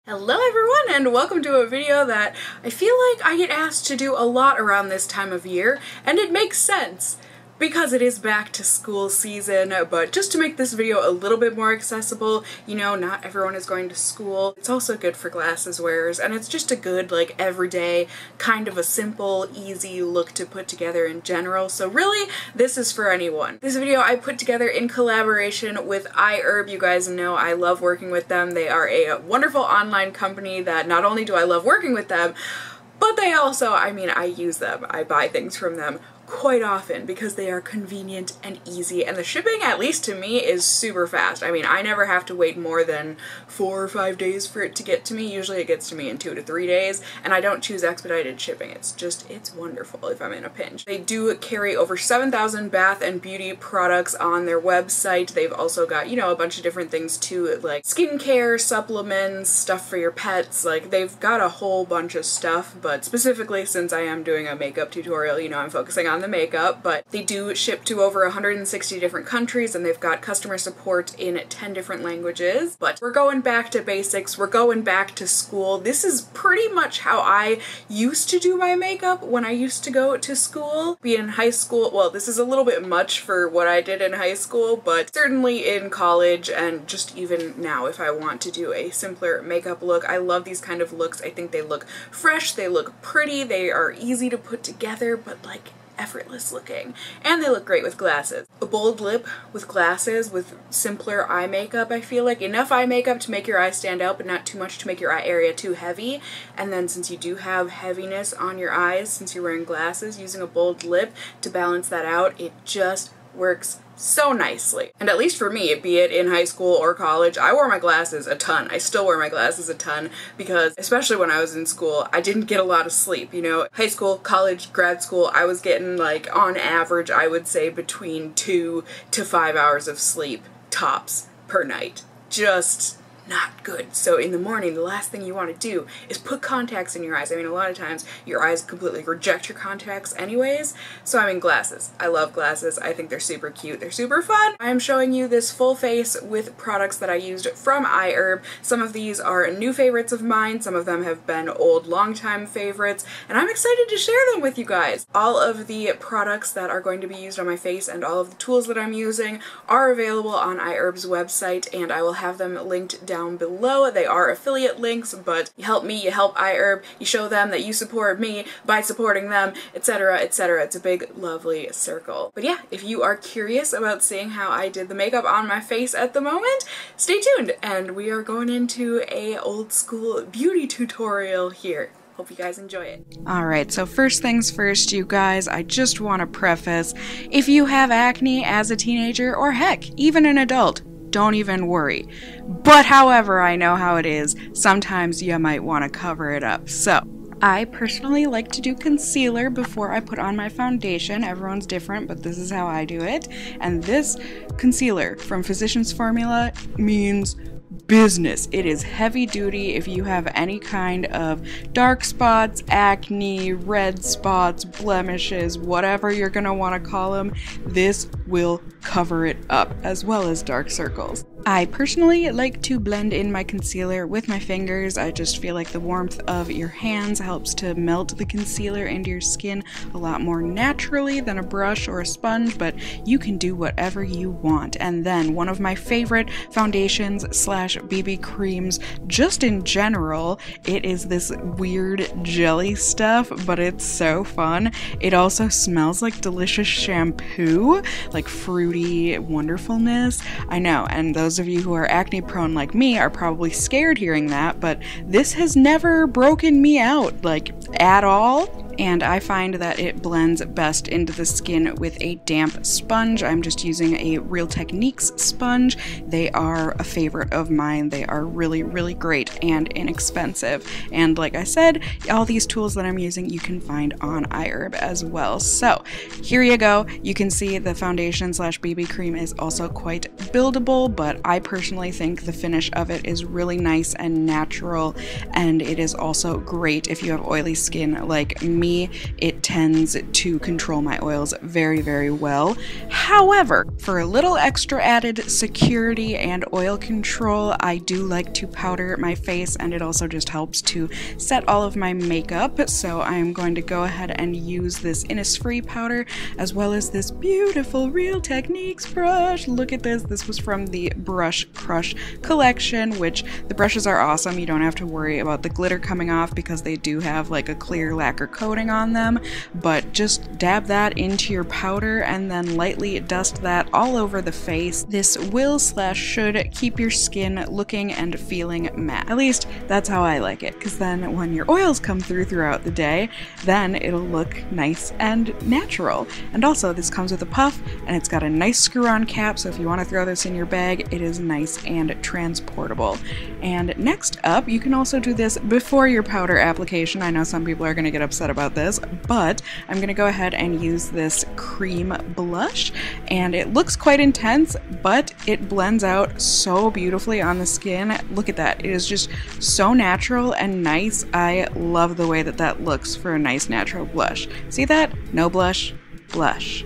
Hello everyone and welcome to a video that I feel like I get asked to do a lot around this time of year, and it makes sense because it is back to school season. But just to make this video a little bit more accessible, you know, not everyone is going to school. It's also good for glasses wearers, and it's just a good, like, everyday, kind of a simple, easy look to put together in general. So really, this is for anyone. This video I put together in collaboration with iHERB. You guys know I love working with them. They are a wonderful online company that not only do I love working with them, but they also, I mean, I use them. I buy things from them quite often because they are convenient and easy, and the shipping, at least to me, is super fast. I mean, I never have to wait more than 4 or 5 days for it to get to me. Usually it gets to me in 2 to 3 days, and I don't choose expedited shipping. It's wonderful if I'm in a pinch. They do carry over 7,000 bath and beauty products on their website. They've also got, you know, a bunch of different things too, like skincare, supplements, stuff for your pets. Like, they've got a whole bunch of stuff, but specifically since I am doing a makeup tutorial, you know, I'm focusing on the makeup. But they do ship to over 160 different countries, and they've got customer support in 10 different languages. But we're going back to basics. We're going back to school. This is pretty much how I used to do my makeup when I used to go to school. Be in high school, well, this is a little bit much for what I did in high school, but certainly in college and just even now if I want to do a simpler makeup look. I love these kind of looks. I think they look fresh, they look pretty, they are easy to put together, but like effortless looking, and they look great with glasses. A bold lip with glasses with simpler eye makeup, I feel like. Enough eye makeup to make your eyes stand out, but not too much to make your eye area too heavy. And then since you do have heaviness on your eyes, since you're wearing glasses, using a bold lip to balance that out, it just works so nicely. And at least for me, be it in high school or college, I wore my glasses a ton. I still wear my glasses a ton because, especially when I was in school, I didn't get a lot of sleep. You know, high school, college, grad school, I was getting, like, on average, I would say between 2 to 5 hours of sleep, tops, per night. Just not good. So in the morning, the last thing you want to do is put contacts in your eyes. I mean, a lot of times your eyes completely reject your contacts anyways. So I mean, glasses. I love glasses. I think they're super cute. They're super fun. I am showing you this full face with products that I used from iHERB. Some of these are new favorites of mine. Some of them have been old, long-time favorites, and I'm excited to share them with you guys. All of the products that are going to be used on my face and all of the tools that I'm using are available on iHERB's website, and I will have them linked down below. They are affiliate links, but you help me, you help iHERB, you show them that you support me by supporting them, etc., etc. It's a big, lovely circle. But yeah, if you are curious about seeing how I did the makeup on my face at the moment, stay tuned, and we are going into a old school beauty tutorial here. Hope you guys enjoy it. Alright, so first things first, you guys, I just want to preface, if you have acne as a teenager, or heck, even an adult, don't even worry. But however, I know how it is. Sometimes you might want to cover it up. So, I personally like to do concealer before I put on my foundation. Everyone's different, but this is how I do it. And this concealer from Physicians Formula means business. It is heavy duty. If you have any kind of dark spots, acne, red spots, blemishes, whatever you're gonna want to call them, this will cover it up, as well as dark circles. I personally like to blend in my concealer with my fingers. I just feel like the warmth of your hands helps to melt the concealer into your skin a lot more naturally than a brush or a sponge, but you can do whatever you want. And then one of my favorite foundations slash BB creams, just in general, it is this weird jelly stuff, but it's so fun. It also smells like delicious shampoo, like fruity wonderfulness. I know, and those of you who are acne prone like me are probably scared hearing that, but this has never broken me out, like, at all. And I find that it blends best into the skin with a damp sponge. I'm just using a Real Techniques sponge. They are a favorite of mine. They are really, really great and inexpensive. And like I said, all these tools that I'm using you can find on iHERB as well. So here you go. You can see the foundation slash BB cream is also quite buildable, but I personally think the finish of it is really nice and natural, and it is also great if you have oily skin like me. me, it tends to control my oils very, very well. However, for a little extra added security and oil control, I do like to powder my face, and it also just helps to set all of my makeup. So I am going to go ahead and use this INNISFREE powder as well as this beautiful Real Techniques brush. Look at this. This was from the Brush Crush collection, which the brushes are awesome. You don't have to worry about the glitter coming off because they do have like a clear lacquer coating on them, but just dab that into your powder and then lightly dust that all over the face. This will/should keep your skin looking and feeling matte. At least that's how I like it, because then when your oils come throughout the day, then it'll look nice and natural. And also this comes with a puff, and it's got a nice screw-on cap, so if you want to throw this in your bag, it is nice and transportable. And next up, you can also do this before your powder application. I know some people are going to get upset about this, but I'm going to go ahead and use this cream blush, and it looks quite intense, but it blends out so beautifully on the skin. Look at that. It is just so natural and nice. I love the way that that looks for a nice natural blush. See that? No blush, blush.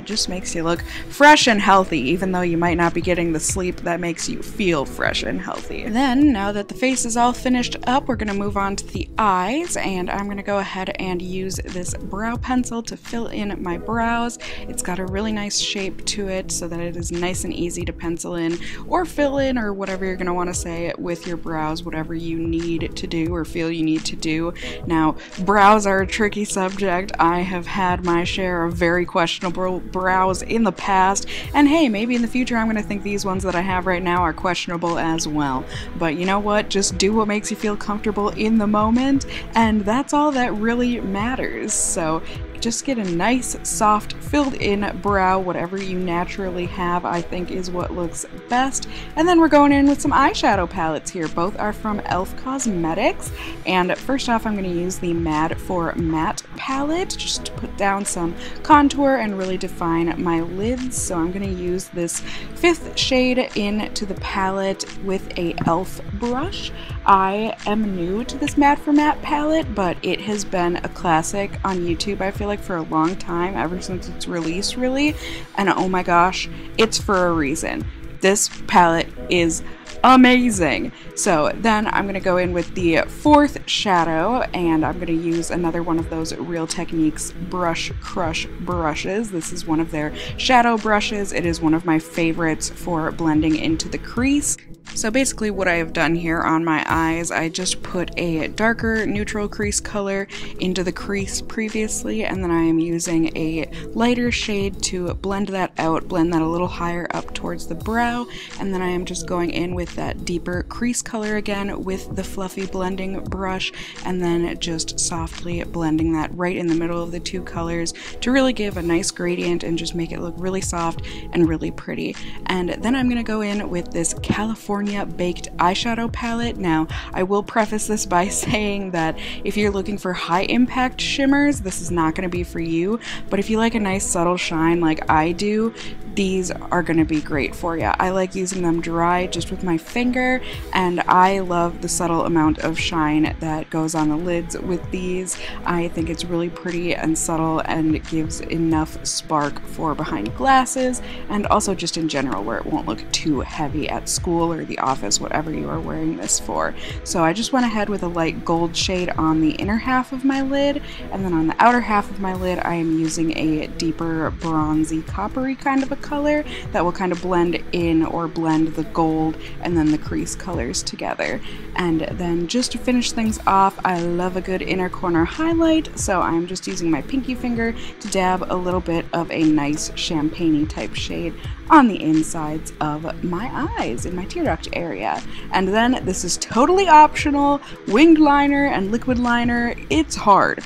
Just makes you look fresh and healthy, even though you might not be getting the sleep that makes you feel fresh and healthy. Then, now that the face is all finished up, we're gonna move on to the eyes, and I'm gonna go ahead and use this brow pencil to fill in my brows. It's got a really nice shape to it so that it is nice and easy to pencil in or fill in, or whatever you're gonna want to say with your brows, whatever you need to do or feel you need to do. Now, brows are a tricky subject. I have had my share of very questionable brows in the past, and hey, maybe in the future I'm gonna think these ones that I have right now are questionable as well. But you know what? Just do what makes you feel comfortable in the moment, and that's all that really matters. So just get a nice, soft, filled-in brow. Whatever you naturally have, I think, is what looks best. And then we're going in with some eyeshadow palettes here. Both are from e.l.f. Cosmetics. And first off, I'm going to use the Mad for Matte palette just to put down some contour and really define my lids. So I'm going to use this 5th shade into the palette with a e.l.f. brush. I am new to this Mad for Matte palette, but it has been a classic on YouTube, I feel like, for a long time, ever since its release, really. And oh my gosh, it's for a reason. This palette is amazing. So then I'm going to go in with the 4th shadow, and I'm going to use another one of those Real Techniques Brush Crush brushes. This is one of their shadow brushes. It is one of my favorites for blending into the crease. So basically what I have done here on my eyes, I just put a darker neutral crease color into the crease previously, and then I am using a lighter shade to blend that out, blend that a little higher up towards the brow, and then I am just going in with that deeper crease color again with the fluffy blending brush, and then just softly blending that right in the middle of the two colors to really give a nice gradient and just make it look really soft and really pretty. And then I'm going to go in with this California Baked eyeshadow palette. Now, I will preface this by saying that if you're looking for high impact shimmers, this is not going to be for you, but if you like a nice subtle shine like I do, these are going to be great for you. I like using them dry just with my finger, and I love the subtle amount of shine that goes on the lids with these. I think it's really pretty and subtle, and it gives enough spark for behind glasses, and also just in general where it won't look too heavy at school or the office, whatever you are wearing this for. So I just went ahead with a light gold shade on the inner half of my lid, and then on the outer half of my lid I am using a deeper bronzy coppery kind of a color that will kind of blend in or blend the gold and then the crease colors together. And then just to finish things off, I love a good inner corner highlight, so I'm just using my pinky finger to dab a little bit of a nice champagne-y type shade on the insides of my eyes in my tear duct area. And then this is totally optional, winged liner and liquid liner. It's hard,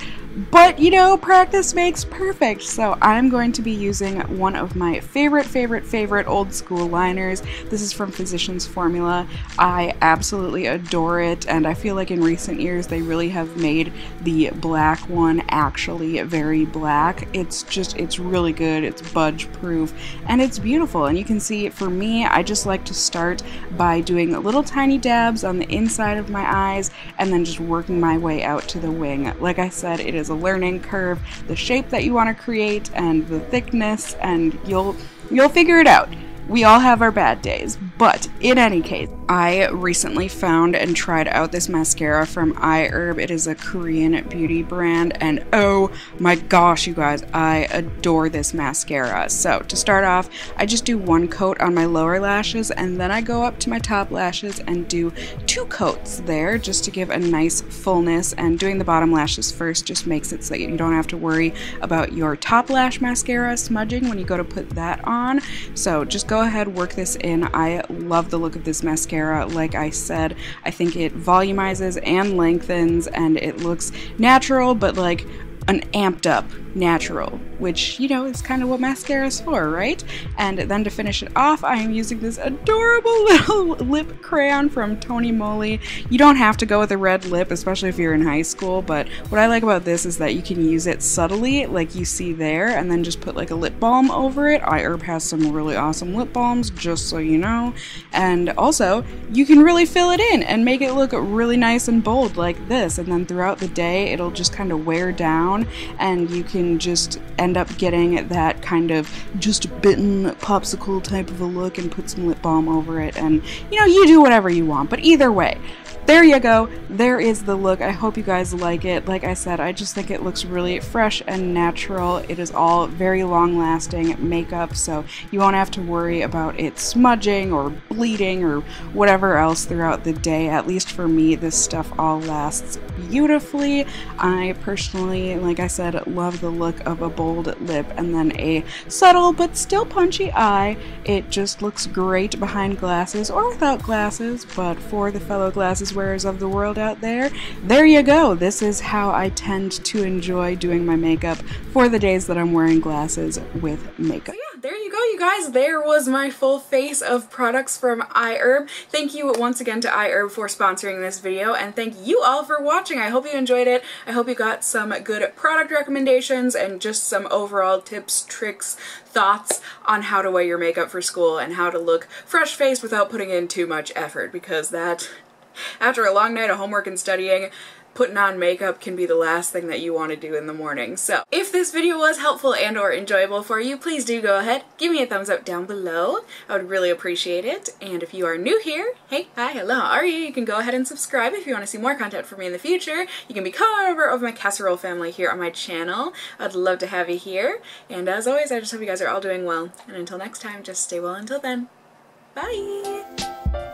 but you know, practice makes perfect. So I'm going to be using one of my favorite old school liners. This is from Physicians Formula. I absolutely adore it, and I feel like in recent years they really have made the black one actually very black. It's really good, it's budge proof, and it's beautiful. And you can see for me, I just like to start by doing little tiny dabs on the inside of my eyes and then just working my way out to the wing. Like I said, it is is a learning curve, the shape that you want to create and the thickness, and you'll figure it out. We all have our bad days, but in any case, I recently found and tried out this mascara from iHERB. It is a Korean beauty brand, and oh my gosh, you guys, I adore this mascara. So to start off, I just do one coat on my lower lashes, and then I go up to my top lashes and do 2 coats there just to give a nice fullness, and doing the bottom lashes first just makes it so that you don't have to worry about your top lash mascara smudging when you go to put that on. So just go ahead, work this in. I love the look of this mascara. Like I said, I think it volumizes and lengthens, and it looks natural, but like an amped up natural, which, you know, is kind of what mascara is for, right? And then to finish it off, I am using this adorable little lip crayon from Tony Moly. You don't have to go with a red lip, especially if you're in high school, but what I like about this is that you can use it subtly, like you see there, and then just put like a lip balm over it. iHERB has some really awesome lip balms, just so you know. And also, you can really fill it in and make it look really nice and bold like this, and then throughout the day, it'll just kind of wear down, and you can just end up getting that kind of just bitten popsicle type of a look and put some lip balm over it, and you know, you do whatever you want, but either way, there you go. There is the look. I hope you guys like it. Like I said, I just think it looks really fresh and natural. It is all very long-lasting makeup, so you won't have to worry about it smudging or bleeding or whatever else throughout the day. At least for me, this stuff all lasts beautifully. I personally, like I said, love the look of a bold lip and then a subtle but still punchy eye. It just looks great behind glasses or without glasses, but for the fellow glasses wearers of the world out there, there you go. This is how I tend to enjoy doing my makeup for the days that I'm wearing glasses with makeup. So yeah, there you go, you guys. There was my full face of products from iHERB. Thank you once again to iHERB for sponsoring this video, and thank you all for watching. I hope you enjoyed it. I hope you got some good product recommendations and just some overall tips, tricks, thoughts on how to wear your makeup for school and how to look fresh-faced without putting in too much effort, because that, after a long night of homework and studying, putting on makeup can be the last thing that you want to do in the morning. So if this video was helpful and or enjoyable for you, please do go ahead, give me a thumbs up down below. I would really appreciate it. And if you are new here, hey, hi, hello, how are you? You can go ahead and subscribe if you want to see more content from me in the future. You can become a member of my casserole family here on my channel. I'd love to have you here. And as always, I just hope you guys are all doing well. And until next time, just stay well until then. Bye!